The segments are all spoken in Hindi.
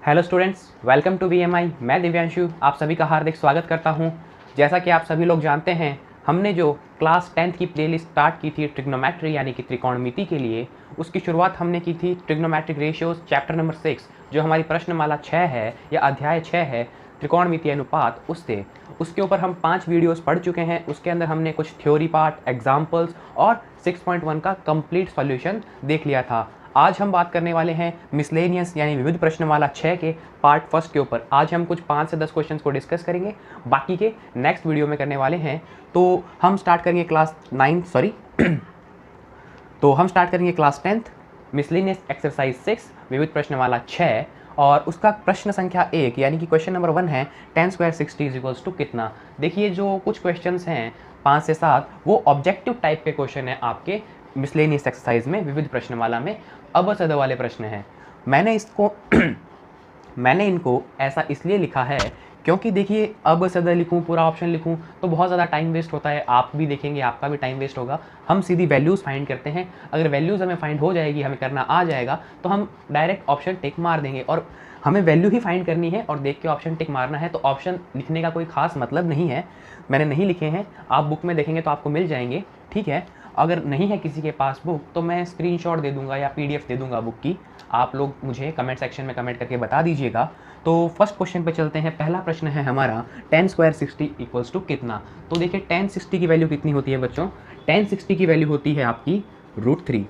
Hello students, welcome to VMI. मैं दिव्यांशु आप सभी का हार्दिक स्वागत करता हूं। जैसा कि आप सभी लोग जानते हैं, हमने जो क्लास 10th की प्लेलिस्ट स्टार्ट की थी ट्रिग्नोमेट्री यानी कि त्रिकोणमिति के लिए, उसकी शुरुआत हमने की थी ट्रिग्नोमेट्रिक रेशियोज चैप्टर नंबर 6 जो हमारी प्रश्नमाला 6 है या अध्याय 6 है, त्रिकोणमितीय अनुपात, उससे उसके ऊपर हम 5 वीडियोस पढ़ चुके हैं। उसके अंदर हमने कुछ थ्योरी पार्ट, एग्जाम्पल्स और 6.1 का कंप्लीट सॉल्यूशन देख लिया था। आज हम बात करने वाले हैं मिसलेनियस यानी विविध प्रश्नमाला 6 के पार्ट फर्स्ट के ऊपर। आज हम कुछ 5 से 10 क्वेश्चंस को डिस्कस करेंगे, बाकी के नेक्स्ट वीडियो में करने वाले हैं। तो हम स्टार्ट करेंगे क्लास 10th मिसलेनियस एक्सरसाइज 6 विविध प्रश्नमाला 6 और उसका प्रश्न संख्या 1 यानी कि क्वेश्चन नंबर 1 है 10 स्क्वायर 60 इक्वल्स टू कितना। देखिए, जो कुछ क्वेश्चंस हैं 5 से 7 वो ऑब्जेक्टिव टाइप के क्वेश्चन है आपके मिसलेनियस एक्सरसाइज में, विविध प्रश्नमाला में अबस अद वाले प्रश्न हैं। मैंने इनको ऐसा इसलिए लिखा है क्योंकि देखिए, अब सदा लिखूं, पूरा ऑप्शन लिखूं तो बहुत ज़्यादा टाइम वेस्ट होता है। आप भी देखेंगे, आपका भी टाइम वेस्ट होगा। हम सीधी वैल्यूज़ फाइंड करते हैं। अगर वैल्यूज़ हमें फाइंड हो जाएगी, हमें करना आ जाएगा, तो हम डायरेक्ट ऑप्शन टिक मार देंगे। और हमें वैल्यू ही फाइंड करनी है और देख के ऑप्शन टिक मारना है, तो ऑप्शन लिखने का कोई खास मतलब नहीं है। मैंने नहीं लिखे हैं, आप बुक में देखेंगे तो आपको मिल जाएंगे, ठीक है। अगर नहीं है किसी के पास बुक तो मैं स्क्रीनशॉट दे दूंगा या पीडीएफ दे दूंगा बुक की, आप लोग मुझे कमेंट सेक्शन में कमेंट करके बता दीजिएगा। तो फर्स्ट क्वेश्चन पे चलते हैं। पहला प्रश्न है हमारा 10 स्क्वायर 60 इक्वल्स टू कितना। तो देखिए, 10 60 की वैल्यू कितनी होती है बच्चों? 10 60 की वैल्यू होती है आपकी √3,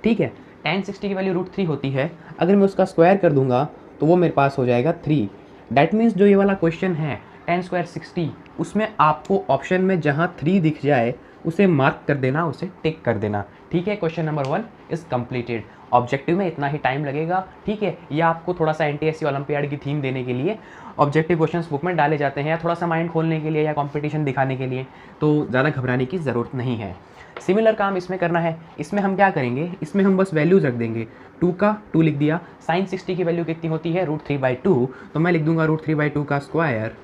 ठीक है। 10 60 की वैल्यू √3 होती है। अगर मैं उसका स्क्वायर कर दूंगा तो वो मेरे पास हो जाएगा 3। डैट मीन्स जो ये वाला क्वेश्चन है 10 स्क्वायर 60, उसमें आपको ऑप्शन में जहाँ 3 दिख जाए उसे मार्क कर देना, उसे टिक कर देना, ठीक है। Question number 1 is completed. Objective में इतना ही टाइम लगेगा, ठीक है। ये आपको थोड़ा सा एनटीएससी ओलंपियाड की थीम देने के लिए ऑब्जेक्टिव क्वेश्चंस बुक में डाले जाते हैं, या थोड़ा सा माइंड खोलने के लिए या कंपटीशन दिखाने के लिए, तो ज़्यादा घबराने की ज़रूरत नहीं है। सिमिलर काम इसमें करना है। इसमें हम क्या करेंगे, इसमें हम बस वैल्यूज़ रख देंगे। 2 का 2 लिख दिया। साइन 60 की वैल्यू कितनी होती है? √3/2, तो मैं लिख दूंगा √3/2 का स्क्वायर।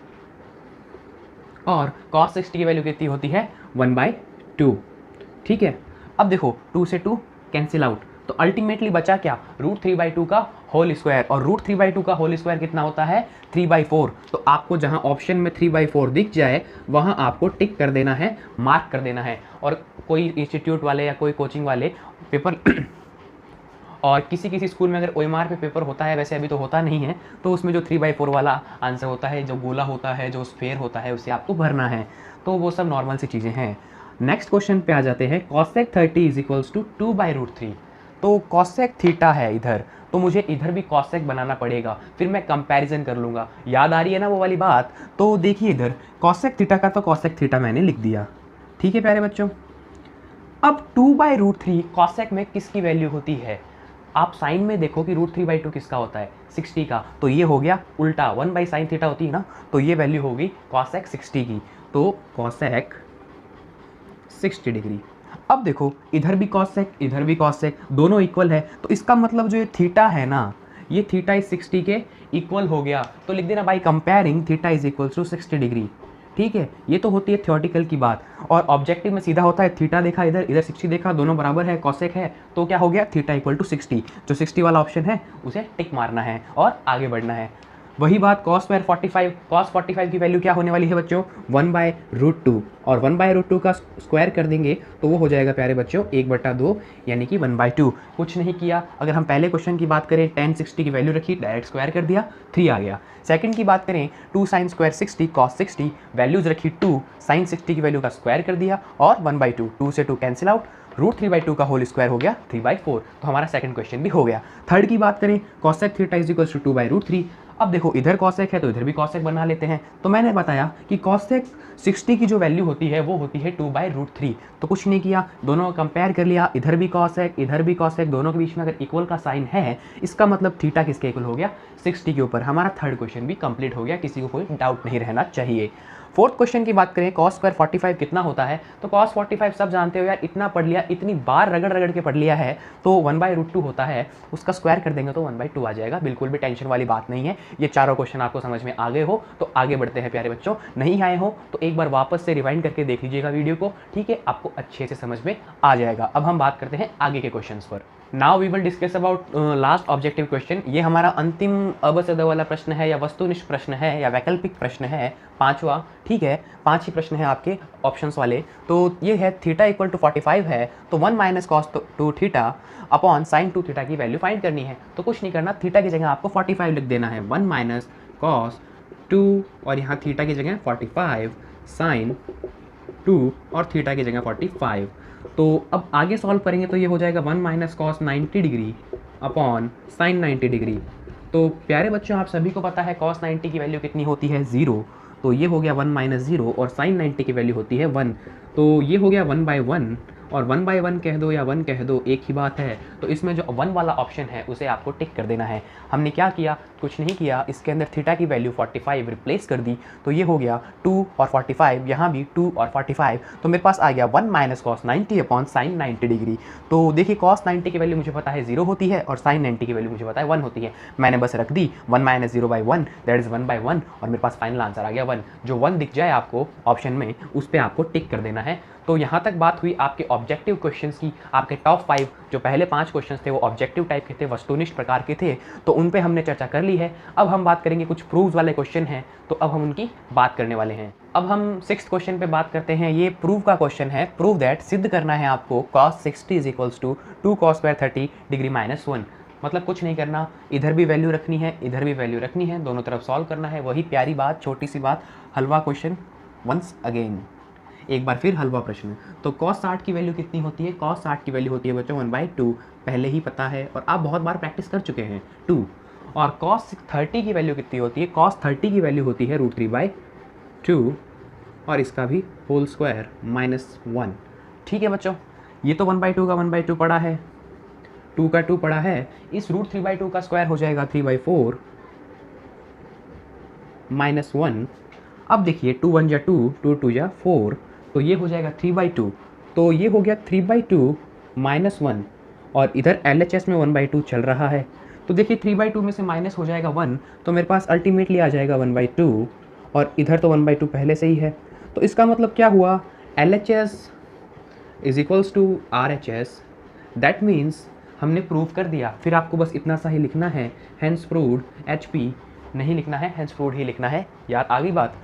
और cos 60 की वैल्यू कितनी होती है? 1/2, ठीक है। अब देखो, 2 से 2 कैंसिल आउट, तो अल्टीमेटली बचा क्या? √3/2 का होल स्क्वायर। और √3/2 का होल स्क्वायर कितना होता है? 3/4। तो आपको जहां ऑप्शन में 3/4 दिख जाए वहां आपको टिक कर देना है, मार्क कर देना है। और कोई इंस्टीट्यूट वाले या कोई कोचिंग वाले पेपर और किसी स्कूल में अगर OMR पे पेपर होता है, वैसे अभी तो होता नहीं है, तो उसमें जो 3/4 वाला आंसर होता है, जो गोला होता है, जो स्फेयर होता है, उसे आपको भरना है। तो वो सब नॉर्मल सी चीज़ें हैं। नेक्स्ट क्वेश्चन पे आ जाते हैं। cosec 30 is equals to 2/√3। तो cosec थीटा है इधर, तो मुझे इधर भी cosec बनाना पड़ेगा, फिर मैं कंपैरिजन कर लूँगा। याद आ रही है ना वो वाली बात? तो देखिए, इधर cosec थीटा का तो cosec थीटा मैंने लिख दिया, ठीक है प्यारे बच्चों। अब 2/√3 cosec में किसकी वैल्यू होती है? आप साइन में देखो कि √3/2 किसका होता है? 60 का। तो ये हो गया उल्टा, 1/sin थीटा होती है ना, तो ये वैल्यू होगी cosec 60 की। तो cosec 60 डिग्री। अब देखो, इधर भी cosec, इधर भी cosec, दोनों इक्वल है, तो इसका मतलब जो ये थीटा है ना, ये थीटा इज 60 के इक्वल हो गया। तो लिख देना by comparing theta is equal to 60 degree, ठीक है। ये तो होती है थ्योरेटिकल की बात, और ऑब्जेक्टिव में सीधा होता है थीटा देखा इधर, इधर 60 देखा, दोनों बराबर है, cosec है, तो क्या हो गया? Theta equal to 60। जो 60 वाला ऑप्शन है उसे टिक मारना है और आगे बढ़ना है। वही बात cos स्क्वायर 45, cos 45 की वैल्यू क्या होने वाली है बच्चों? 1/√2, और 1/√2 का स्क्वायर कर देंगे तो वो हो जाएगा प्यारे बच्चों 1/2 यानी कि 1/2। कुछ नहीं किया। अगर हम पहले क्वेश्चन की बात करें, 10 60 की वैल्यू रखी, डायरेक्ट स्क्वायर कर दिया, 3 आ गया। सेकंड की बात करें, 2 sin स्क्वायर 60 cos 60, वैल्यूज रखी 2, sin 60 की वैल्यू का स्क्वायर कर दिया और 1/2, 2 से 2 कैंसिल आउट, √3/2 का होल स्क्वायर हो गया 3/4। तो हमारा सेकंड क्वेश्चन भी हो गया। थर्ड की बात करें, cosec theta is equal to 2/√3। अब देखो, इधर cosec है तो इधर भी cosec बना लेते हैं। तो मैंने बताया कि cosec 60 की जो वैल्यू होती है वो होती है 2/√3। तो कुछ नहीं किया, दोनों को कंपेयर कर लिया, इधर भी cosec, इधर भी cosec, दोनों के बीच में अगर इक्वल का साइन है, इसका मतलब थीटा किसके इक्वल हो गया? 60 के ऊपर। हमारा थर्ड क्वेश्चन भी कंप्लीट हो गया, किसी को कोई डाउट नहीं रहना चाहिए। फोर्थ क्वेश्चन की बात करें, cos स्क्वायर 45 कितना होता है? तो cos 45 सब जानते हो यार, इतना पढ़ लिया, इतनी बार रगड़ रगड़ के पढ़ लिया है, तो 1/√2 होता है, उसका स्क्वायर कर देंगे तो 1/2 आ जाएगा। बिल्कुल भी टेंशन वाली बात नहीं है। ये चारों क्वेश्चन आपको समझ में आ गए हो तो आगे बढ़ते हैं प्यारे बच्चों। नहीं आए हो तो एक बार वापस से रिवाइंड करके देख लीजिएगा वीडियो को, ठीक है, आपको अच्छे से समझ में आ जाएगा। अब हम बात करते हैं आगे के क्वेश्चन पर। Now we will discuss about last objective question. ये हमारा अंतिम अबसद वाला प्रश्न है या वस्तुनिष्ठ प्रश्न है या वैकल्पिक प्रश्न है, पांचवा। ठीक है, 5 ही प्रश्न है आपके ऑप्शंस वाले। तो ये है थीटा इक्वल टू 45 है, तो 1 minus cos two theta upon sine to theta की वैल्यू फाइंड करनी है। तो कुछ नहीं करना, थीटा की जगह आपको 45 लिख देना है, 1 माइनस कॉस 2 और यहाँ थीटा की जगह 45 साइन 2 और थीटा की जगह 45। तो अब आगे सॉल्व करेंगे तो ये हो जाएगा 1 minus cos 90 degree upon sine 90 degree. तो प्यारे बच्चों, आप सभी को पता है कॉस 90 की वैल्यू कितनी होती है, 0। तो ये हो गया 1 माइनस 0 और साइन 90 की वैल्यू होती है 1। तो ये हो गया 1/1 और 1/1 कह दो या 1 कह दो, एक ही बात है। तो इसमें जो 1 वाला ऑप्शन है उसे आपको टिक कर देना है। हमने क्या किया, कुछ नहीं किया, इसके अंदर थीटा की वैल्यू 45 रिप्लेस कर दी। तो ये हो गया 2 और 45, यहाँ भी 2 और 45। तो मेरे पास आ गया 1 minus cos 90 upon sine 90 degree. तो देखिए कॉस 90 की वैल्यू मुझे पता है 0 होती है और साइन 90 की वैल्यू मुझे पता है 1 होती है। मैंने बस रख दी 1 माइनस 0/1, दैट इज 1/1 और मेरे पास फाइनल आंसर आ गया 1। जो 1 दिख जाए आपको ऑप्शन में, उस पर आपको टिक कर देना है। तो यहाँ तक बात हुई आपके ऑब्जेक्टिव क्वेश्चंस की। आपके टॉप 5 जो पहले 5 क्वेश्चंस थे वो ऑब्जेक्टिव टाइप के थे, वस्तुनिष्ठ प्रकार के थे, तो उन पे हमने चर्चा कर ली है। अब हम बात करेंगे, कुछ प्रूव्स वाले क्वेश्चन हैं तो अब हम उनकी बात करने वाले हैं। अब हम 6th क्वेश्चन पे बात करते हैं। ये प्रूव का क्वेश्चन है। प्रूव दैट, सिद्ध करना है आपको cos 60 is equals to 2 cos square 30 degree minus 1। मतलब कुछ नहीं करना, इधर भी वैल्यू रखनी है, इधर भी वैल्यू रखनी है, दोनों तरफ सॉल्व करना है। वही प्यारी बात, छोटी सी बात, हलवा क्वेश्चन वंस अगेन, एक बार फिर हलवा प्रश्न। तो cos 60 की वैल्यू कितनी होती है, cos 60 की वैल्यू होती है बच्चों 1/2, पहले ही पता है और आप बहुत बार प्रैक्टिस कर चुके हैं, 2। और cos 30 की वैल्यू कितनी होती है, cos 30 की वैल्यू होती है √3/2 और इसका भी होल स्क्वायर -1। ठीक है बच्चों, ये तो 1/2 का 1/2 पड़ा है, 2 का 2 पड़ा है, इस √3/2 का स्क्वायर हो जाएगा 3/4 -1। अब देखिए 2 1 जा 2, 2 2 जा 4, तो ये हो जाएगा 3/2। तो ये हो गया 3/2 -1 और इधर LHS में 1/2 चल रहा है। तो देखिए 3/2 में से माइनस हो जाएगा 1, तो मेरे पास अल्टीमेटली आ जाएगा 1/2 और इधर तो 1/2 पहले से ही है। तो इसका मतलब क्या हुआ, LHS is equals to RHS। That means हमने प्रूव कर दिया। फिर आपको बस इतना सा ही लिखना है, हेंस प्रूव्ड, HP नहीं लिखना है, हेंस प्रूव्ड ही लिखना है। यार आ गई बात,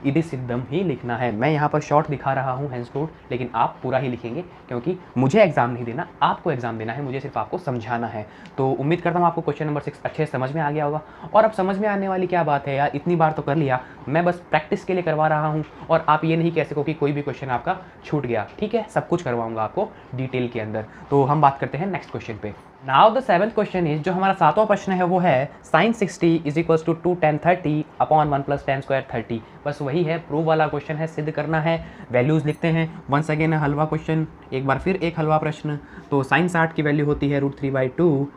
इधि सिद्धम ही लिखना है। मैं यहाँ पर शॉर्ट दिखा रहा हूँ हेंस प्रूव्ड, लेकिन आप पूरा ही लिखेंगे क्योंकि मुझे एग्जाम नहीं देना, आपको एग्जाम देना है, मुझे सिर्फ आपको समझाना है। तो उम्मीद करता हूँ आपको क्वेश्चन नंबर 6 अच्छे से समझ में आ गया होगा। और अब समझ में आने वाली क्या बात है यार, इतनी बार तो कर लिया, मैं बस प्रैक्टिस के लिए करवा रहा हूँ और आप ये नहीं कह सको कि कोई भी क्वेश्चन आपका छूट गया। ठीक है, सब कुछ करवाऊंगा आपको डिटेल के अंदर। तो हम बात करते हैं नेक्स्ट क्वेश्चन पे। Now the 7th question is, जो हमारा 7वां प्रश्न है वो है sin 60 is equals to 2 tan 30 upon 1 plus tan square 30। बस वही है, प्रूव वाला क्वेश्चन है, सिद्ध करना है। वैल्यूज़ लिखते हैं, वंस अगेन हलवा क्वेश्चन, एक बार फिर एक हलवा प्रश्न। तो sin 60 की वैल्यू होती है √3/2।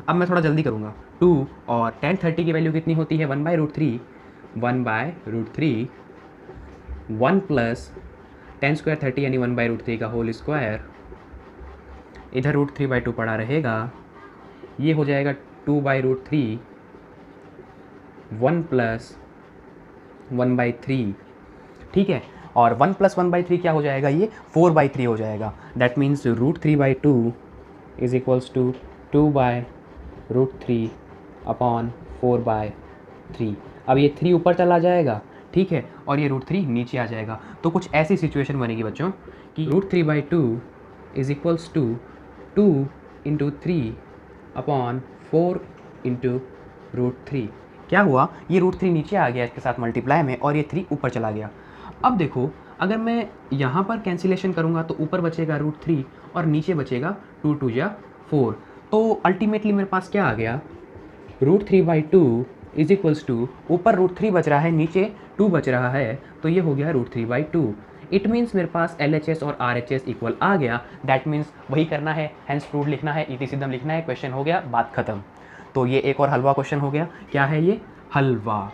अब मैं थोड़ा जल्दी करूँगा, 2 और tan 30 की वैल्यू कितनी होती है 1/√3, 1/√3, 1 प्लस tan स्क्वायर 30 यानी 1/√3 का होल स्क्वायर, इधर √3/2 पड़ा रहेगा, ये हो जाएगा 2/√3, 1 प्लस 1/3। ठीक है, और 1 प्लस 1/3 क्या हो जाएगा, ये 4/3 हो जाएगा। That means √3/2 is equals to 2/√3 upon 4/3। अब ये 3 ऊपर चला जाएगा, ठीक है, और ये √3 नीचे आ जाएगा। तो कुछ ऐसी सिचुएशन बनेगी बच्चों कि √3/2 is equals to 2 into 3 upon 4 into √3। क्या हुआ, ये √3 नीचे आ गया इसके साथ मल्टीप्लाई में और ये 3 ऊपर चला गया। अब देखो, अगर मैं यहाँ पर कैंसिलेशन करूँगा तो ऊपर बचेगा √3 और नीचे बचेगा 2 2 जा 4। तो अल्टीमेटली मेरे पास क्या आ गया, √3/2 इज इक्वल्स टू, ऊपर √3 बच रहा है, नीचे 2 बच रहा है, तो ये हो गया √3/2। इट मीन्स मेरे पास LHS और RHS इक्वल आ गया। दैट मीन्स वही करना है, हेंस प्रूव्ड लिखना है, इति सिद्धम लिखना है, क्वेश्चन हो गया, बात खत्म। तो ये एक और हलवा क्वेश्चन हो गया। क्या है ये, हलवा,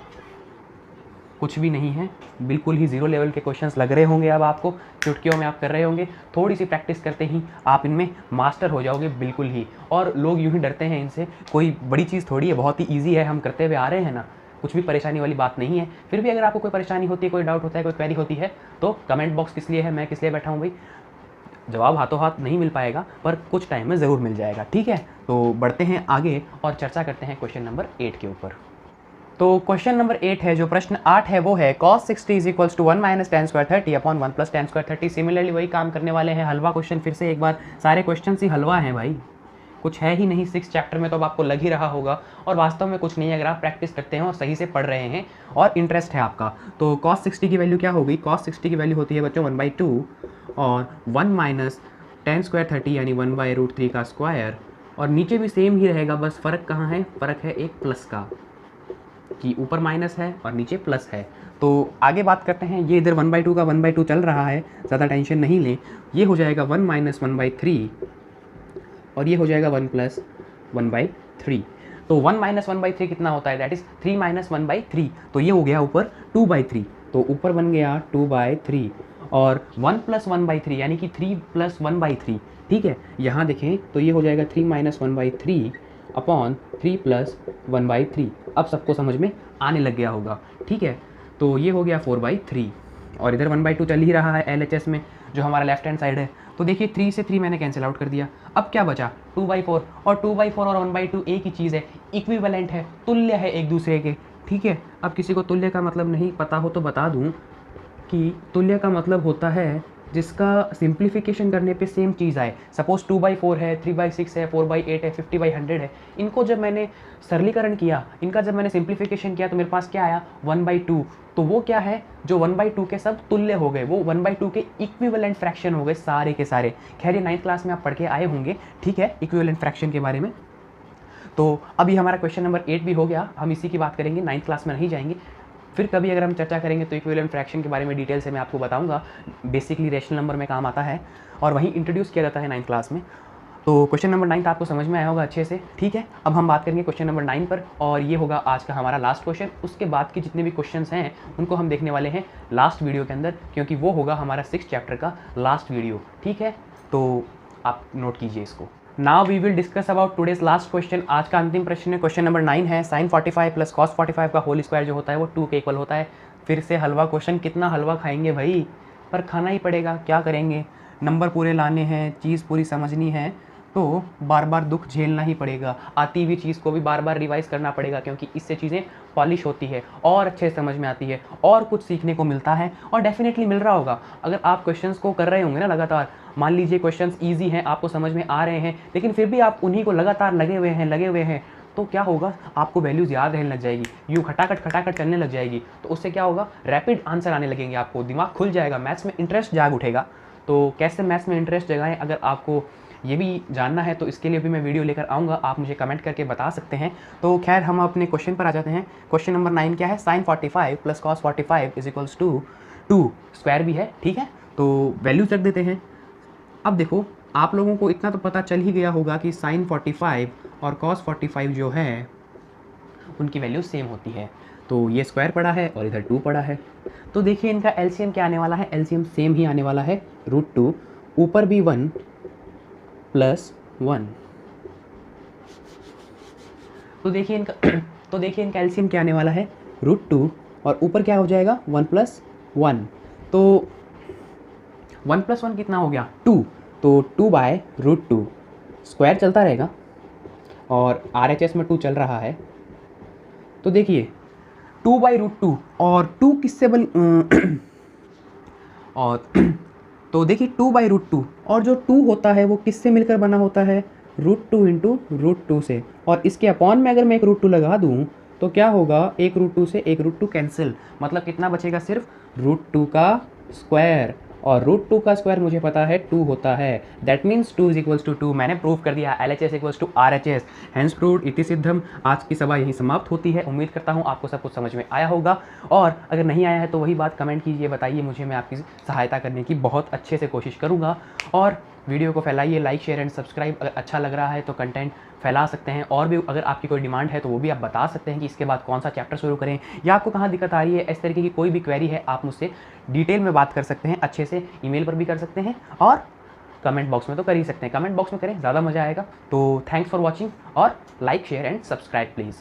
कुछ भी नहीं है, बिल्कुल ही 0 लेवल के क्वेश्चंस लग रहे होंगे अब आपको, चुटकियों में आप कर रहे होंगे। थोड़ी सी प्रैक्टिस करते ही आप इनमें मास्टर हो जाओगे बिल्कुल ही। और लोग यूँ ही डरते हैं इनसे, कोई बड़ी चीज़ थोड़ी है, बहुत ही ईजी है, हम करते हुए आ रहे हैं ना, कुछ भी परेशानी वाली बात नहीं है। फिर भी अगर आपको कोई परेशानी होती है, कोई डाउट होता है, कोई क्वेरी होती है, तो कमेंट बॉक्स किस लिए है, मैं किस लिए बैठा हूँ भाई, जवाब हाथों हाथ नहीं मिल पाएगा पर कुछ टाइम में ज़रूर मिल जाएगा, ठीक है। तो बढ़ते हैं आगे और चर्चा करते हैं क्वेश्चन नंबर 8 के ऊपर। तो क्वेश्चन नंबर 8 है, जो प्रश्न 8 है वो है cos 60 is equals to 1 minus tan square 30 upon 1 plus tan square 30। Similarly वही काम करने वाले हैं, हलवा क्वेश्चन। फिर से एक बार, सारे क्वेश्चन ही हलवा हैं भाई, कुछ है ही नहीं। 6 चैप्टर में तो अब आपको लग ही रहा होगा, और वास्तव में कुछ नहीं है अगर आप प्रैक्टिस करते हैं और सही से पढ़ रहे हैं और इंटरेस्ट है आपका। तो cos 60 की वैल्यू क्या होगी? cos 60 की वैल्यू होती है बच्चों 1/2 और 1 माइनस टेन स्क्वायर 30 यानी 1/√3 का स्क्वायर, और नीचे भी सेम ही रहेगा, बस फ़र्क कहाँ है? फ़र्क है एक प्लस का, कि ऊपर माइनस है और नीचे प्लस है। तो आगे बात करते हैं, ये इधर 1/2 का 1/2 चल रहा है, ज़्यादा टेंशन नहीं लें। ये हो जाएगा 1 माइनस 1/3 और ये हो जाएगा 1 प्लस 1/3। तो 1 माइनस 1/3 कितना होता है? That is 3 minus 1/3। तो ये हो गया ऊपर 2/3, तो ऊपर बन गया 2/3 और 1 प्लस 1/3 यानी कि 3 प्लस 1/3, ठीक है। यहाँ देखें तो ये हो जाएगा 3 माइनस 1/3 अपॉन 3 प्लस 1/3। अब सबको समझ में आने लग गया होगा, ठीक है। तो ये हो गया 4/3 और इधर 1/2 चल ही रहा है LHS में, जो हमारा लेफ्ट हैंड साइड है। तो देखिए 3 से 3 मैंने कैंसिल आउट कर दिया, अब क्या बचा? 2/4, और 2/4 और 1/2 एक ही चीज़ है, इक्विवेलेंट है, तुल्य है एक दूसरे के, ठीक है। अब किसी को तुल्य का मतलब नहीं पता हो तो बता दूं कि तुल्य का मतलब होता है जिसका सिंप्लीफिकेशन करने पे सेम चीज़ आए। सपोज 2/4 है, 3/6 है, 4/8 है, 50/100 है। इनको जब मैंने सरलीकरण किया, इनका जब मैंने सिंप्लीफिकेशन किया तो मेरे पास क्या आया? 1/2। तो वो क्या है? जो 1/2 के सब तुल्य हो गए, वो 1/2 के इक्विवेलेंट फ्रैक्शन हो गए सारे के सारे। खैर ये 9th क्लास में आप पढ़ के आए होंगे, ठीक है, इक्विवेलेंट फ्रैक्शन के बारे में। तो अभी हमारा क्वेश्चन नंबर 8 भी हो गया, हम इसी की बात करेंगे, 9th क्लास में नहीं जाएंगे। फिर कभी अगर हम चर्चा करेंगे तो इक्विवेलेंट फ्रैक्शन के बारे में डिटेल से मैं आपको बताऊंगा। बेसिकली रेशनल नंबर में काम आता है और वहीं इंट्रोड्यूस किया जाता है 9th क्लास में। तो क्वेश्चन नंबर 9 आपको समझ में आया होगा अच्छे से, ठीक है। अब हम बात करेंगे क्वेश्चन नंबर 9 पर, और ये होगा आज का हमारा लास्ट क्वेश्चन। उसके बाद के जितने भी क्वेश्चंस हैं उनको हम देखने वाले हैं लास्ट वीडियो के अंदर, क्योंकि वो होगा हमारा 6 चैप्टर का लास्ट वीडियो, ठीक है। तो आप नोट कीजिए इसको। Now we will discuss about today's last question. आज का अंतिम प्रश्न क्वेश्चन नंबर 9 है, sin 45 प्लस cos 45 का होल स्क्वायर जो होता है वो 2 के इक्वल होता है। फिर से हलवा क्वेश्चन, कितना हलवा खाएंगे भाई, पर खाना ही पड़ेगा, क्या करेंगे। नंबर पूरे लाने हैं, चीज़ पूरी समझनी है, तो बार बार दुख झेलना ही पड़ेगा। आती हुई चीज़ को भी बार बार रिवाइज करना पड़ेगा, क्योंकि इससे चीज़ें पॉलिश होती है और अच्छे से समझ में आती है और कुछ सीखने को मिलता है, और डेफिनेटली मिल रहा होगा अगर आप क्वेश्चंस को कर रहे होंगे ना लगातार। मान लीजिए क्वेश्चंस ईजी हैं, आपको समझ में आ रहे हैं, लेकिन फिर भी आप उन्हीं को लगातार लगे हुए हैं, तो क्या होगा? आपको वैल्यूज़ याद रहने लग जाएगी, यूँ खटाखट चलने लग जाएगी। तो उससे क्या होगा? रैपिड आंसर आने लगेंगे, आपको दिमाग खुल जाएगा, मैथ्स में इंटरेस्ट जाग उठेगा। तो कैसे मैथ्स में इंटरेस्ट जगाएं, अगर आपको ये भी जानना है तो इसके लिए भी मैं वीडियो लेकर आऊँगा, आप मुझे कमेंट करके बता सकते हैं। तो खैर हम अपने क्वेश्चन पर आ जाते हैं। क्वेश्चन नंबर 9 क्या है? sin 45 plus cos 45 is equals to 2 square भी है, ठीक है। तो वैल्यूज रख देते हैं। अब देखो, आप लोगों को इतना तो पता चल ही गया होगा कि sin 45 और cos 45 जो है उनकी वैल्यू सेम होती है। तो ये स्क्वायर पड़ा है और इधर 2 पड़ा है। तो देखिए इनका एलसीएम क्या आने वाला है? एलसीएम सेम ही आने वाला है, √2, ऊपर भी 1 प्लस 1। तो देखिए इनका एलसीएम क्या आने वाला है? √2 और ऊपर क्या हो जाएगा? 1 प्लस 1। तो 1 प्लस 1 कितना हो गया? 2। तो 2/√2 स्क्वायर चलता रहेगा और RHS में 2 चल रहा है। तो देखिए 2/√2 और 2 किससे बन और तो देखिए 2/√2 और जो 2 होता है वो किससे मिलकर बना होता है? √2 इंटू √2 से। और इसके अपॉन में अगर मैं एक √2 लगा दूँ तो क्या होगा? एक √2 से एक √2 कैंसिल, मतलब कितना बचेगा? सिर्फ √2 का स्क्वायर, और √2 का स्क्वायर मुझे पता है 2 होता है। That means 2 is equals to 2। मैंने प्रूव कर दिया LHS equals to RHS, hence proved इति सिद्धम। आज की सभा यहीं समाप्त होती है। उम्मीद करता हूँ आपको सब कुछ समझ में आया होगा, और अगर नहीं आया है तो वही बात कमेंट कीजिए, बताइए मुझे, मैं आपकी सहायता करने की बहुत अच्छे से कोशिश करूँगा। और वीडियो को फैलाइए, लाइक शेयर एंड सब्सक्राइब। अगर अच्छा लग रहा है तो कंटेंट फैला सकते हैं, और भी अगर आपकी कोई डिमांड है तो वो भी आप बता सकते हैं कि इसके बाद कौन सा चैप्टर शुरू करें, या आपको कहाँ दिक्कत आ रही है। इस तरीके की कोई भी क्वेरी है आप मुझसे डिटेल में बात कर सकते हैं, अच्छे से ईमेल पर भी कर सकते हैं, और कमेंट बॉक्स में तो कर ही सकते हैं। कमेंट बॉक्स में करें, ज़्यादा मज़ा आएगा। तो थैंक्स फॉर वॉचिंग, और like share and subscribe please.